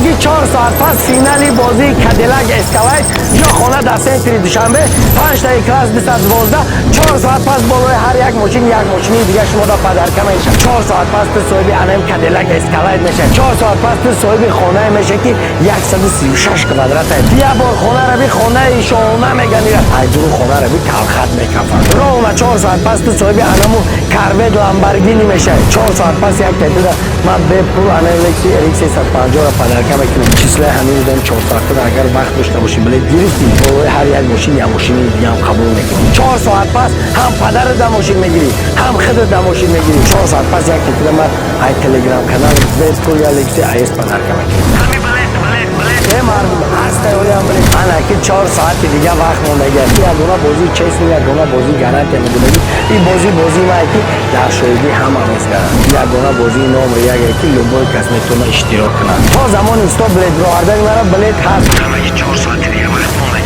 همگی 4 ساعت پس فینالی بازی کادیلاک اسکالایت یا خانه در سنتر دوشنبه 5 تا کلاس 212 4 ساعت پس بالای هر یک ماشین یک ماشینی دیگه شما را پدرکم میشه. 4 ساعت پس تو صاحب انم کادیلاک اسکالایت میشه. 4 ساعت پس تو صاحب خانه میشه که 136 کوادرات. بیا بار خانه را بی خانه شونه میگنی. ای درو خانه را بی تلخت میکفن. رونا 4 ساعت پس تو صاحب انمو کاروید لامبورگینی میشه. 4 ساعت پس یک تیتر ما به پول انالکسی RX 350 را پدرکم میکنم. چیزله همین دادم 4 ساعت اگر وقت داشته باشیم بله گرفتی بالای هر یک ماشین یا ماشینی دیگه هم قبول میکنیم. 4 ساعت پس هم پدر در ماشین میگیری هم خودت در ماشین میگیری. 4 ساعت پس یک تیتر ما ای تلگرام کانال به پول الکسی IS پدرکم میکنم. چه مردم هست اولی هم بله انا که 4 ساعت دیگه وقت مونده گرفتی یک گونه بازی چیز یا گونه بازی گارانتی میدونی این بازی ما که در شویدی هم همیزگار یک گونه بازی نام یک که لوبوی کس میتونه اشتراک کنه تا زمان استوب بلد برآوردن مرا بلد هست همه 4 ساعت دیگه وقت مونده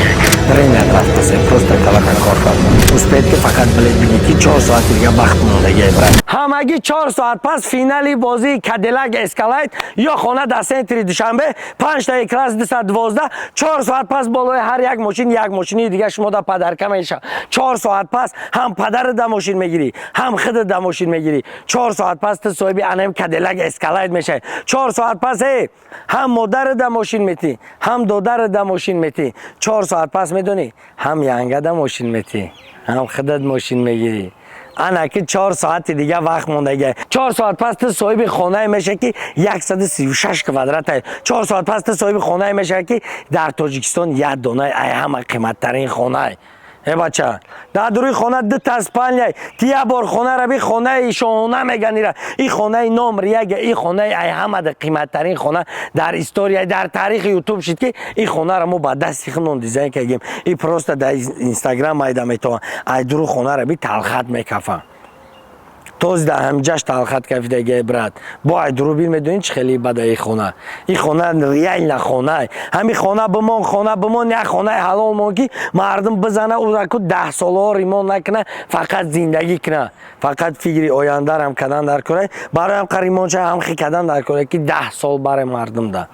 Время трафтасе, просто калака корфарма. Успеет ки фақат билет биги ки 4 соат дига вақт мондагӣ брат. Ҳамагӣ 4 соат пас финали бозии Cadillac Escalade ё хона дар сентри Душанбе 5 таи класс 212 4 соат пас болои ҳар як мошин як мошини дига шумо да падарка меша. 4 соат пас ҳам падарат да мошин мегирӣ, ҳам худат да мошин мегирӣ. 4 соат пас ту соҳиби анам Cadillac Escalade мешавӣ. 4 соат пас ҳам модарат да мошин метӣ, ҳам додарат да мошин метӣ. 4 соат пас میدونی هم ینگده ماشین میتی هم خودت ماشین میگیری انا که 4 ساعت دیگه وقت مونده 4 ساعت پس تو صاحب خانه میشه که 136 کوادرات 4 ساعت پس تو صاحب خانه میشه که در تاجیکستان یک دونه ای همه قیمت ترین خانه ای بچه در دوری خانه دو تا اسپانیا که یک بار خانه را بی خانه شونه میگنی را این خانه نمر یک این خانه ای همه در قیمت ترین خانه در استوریا در تاریخ یوتیوب شد که این خانه را ما با دستی خودمون دیزاین کردیم این پروست در اینستاگرام ایدا میتوان ای درو خانه را بی تلخت میکفن توز در همجاش تلخت کفیده برات با دروبین میدونین چه خیلی بده این خانه ریال خانه همین خانه بمون یک خانه حلال مون که مردم بزنه او را که 10 ساله ریمون نکنه فقط زندگی کنه فقط فکری آینده هم کردن در کره برای هم قریمون چه هم خی کردن در کره که 10 سال برای مردم ده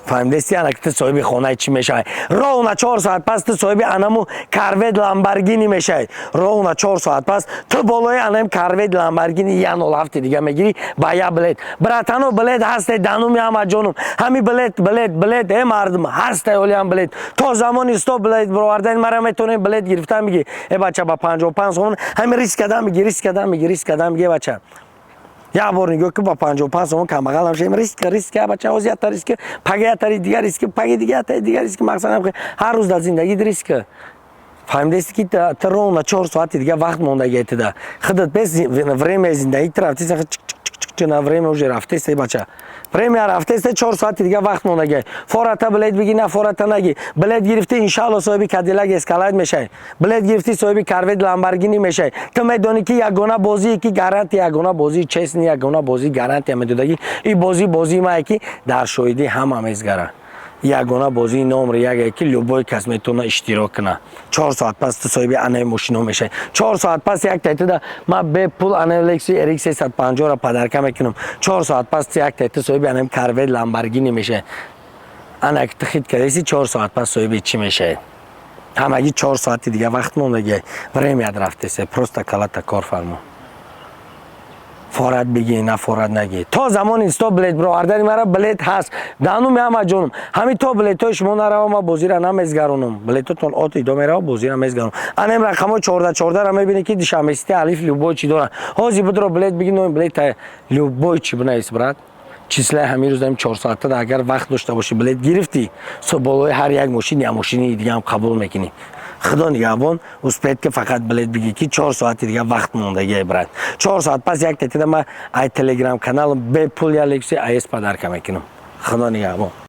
فهمیدی انا که تو صاحب خانه چی میشه رونا 4 ساعت پس تو صاحب انمو کاروید لامبورگینی میشه رونا 4 ساعت پس تو بالای انم کاروید لامبورگینی یا 07 دیگه میگیری با یا بلد براتانو بلد هست دانومی هم جونم همین بلد مردم هست اولی هم بلد تو زمان استوب بلد برآوردن مرا میتونه بلد گرفتن میگی ای بچه با 55 سوم همین ریسک کردم میگی بچه یا بار نگاه که با 55 سوم کم بغل همشه ریسک بچه ها زیادتر ریسک پگه دیگر ریسک مقصد هر روز در زندگی ریسک فهمیدی که تا رونا 4 ساعت دیگه وقت مونده ده خودت بس время زندگی رفتی на время уже رفته است بچه время رفته است 4 ساعت دیگه وقت مونده فورتا بلد بگی نه فورتا نگی بلد گرفتی ان شاء الله صاحب کادیلاک اسکالایت میشه بلد گرفتی صاحب کاروید لامبورگینی میشه تو میدونی که یگانه بازی کی گارانتی یگانه بازی چیز نه یگانه بازی گارانتی میدونی این بازی ما کی در شویدی هم همیزگاره یگانه بازی نمر یک که لوبوی کس میتونه اشتراک کنه 4 ساعت پس تو صاحب انای ماشینو میشه 4 ساعت پس یک تیتر ما به پول انالکسی RX 350 را پدرکم میکنم 4 ساعت پس یک تیتر صاحب انم کاروید لامبورگینی میشه انا که تخیل کردی 4 ساعت پس صاحب چی میشه همگی 4 ساعت دیگه وقت مونده время رفته است просто کالات کار فرما فورت بگی نه فورت نگی تا زمان اینستا بلد برآوردن مرا بلد هست دانوم هم جونم همین تو بلد تو شما نرو ما بازی را نمیزگرونم بلد تون آت ادامه را بازی را میزگرونم انم رقم 14 را میبینی که دشمستی الف لوبوی چی داره هازی بدرو بلد بگی نو بلد لوبوی چی بنایست برات چیزله همین روز داریم 4 ساعت اگر وقت داشته باشی بلد گرفتی سو بالای هر یک ماشین یا ماشینی دیگه هم قبول میکنی خدا نگهبان اسپید که فقط بلد بگی که 4 ساعت دیگه وقت مونده برات 4 ساعت پس یک تیتر ما ای تلگرام کانال به پول الکسی IS پدرکم میکنم خدا نگهبان